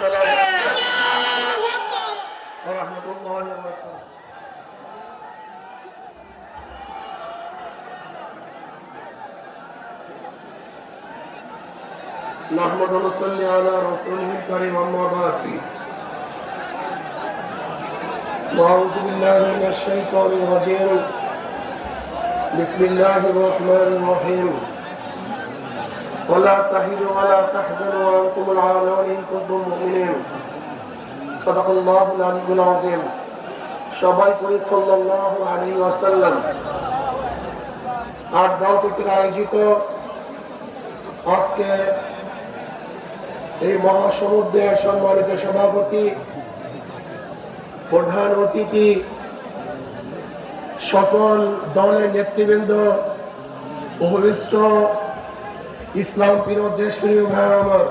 السلام ورحمة الله وبركاته. نحمد ونصلي على رسوله الكريم أما بعد. أعوذ بالله من الشيطان الرجيم. بسم الله الرحمن الرحيم. ولا تهنوا ولا تحزنوا وأنتم الأعلون إن كنتم مؤمنين. صدق الله العلي العظيم. সবাই পড়ি সাল্লাল্লাহু আলাইহি ওয়াসাল্লাম। আর দল কর্তৃক আয়োজিত আজকে এই মহাসমুদ্রের সম্মানিত সভাপতি, প্রধান অতিথি, সকল দলের নেতৃবৃন্দ, উপবিষ্ট ইসলাম প্রিয় দেশপ্রিয় ভাইয়েরা আমার,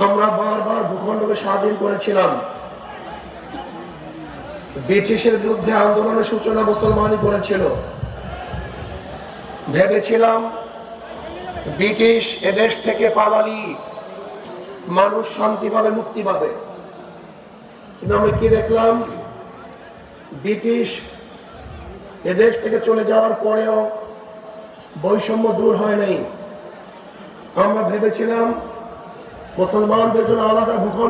আমরা বারবার ভূখণ্ডকে স্বাধীন করেছিলাম। ব্রিটিশের বিরুদ্ধে আন্দোলনের সূচনা মুসলমানই করেছিল। ভেবেছিলাম ব্রিটিশ এদেশ থেকে পালালি মানুষ শান্তি পাবে, মুক্তি পাবে। কিন্তু আমরা কি দেখলাম? ব্রিটিশ এদেশ থেকে চলে যাওয়ার পরেও বৈষম্য দূর হয় নাই। আমরা ভেবেছিলাম মুসলমানদের জন্য আলাদা ভূখণ্ড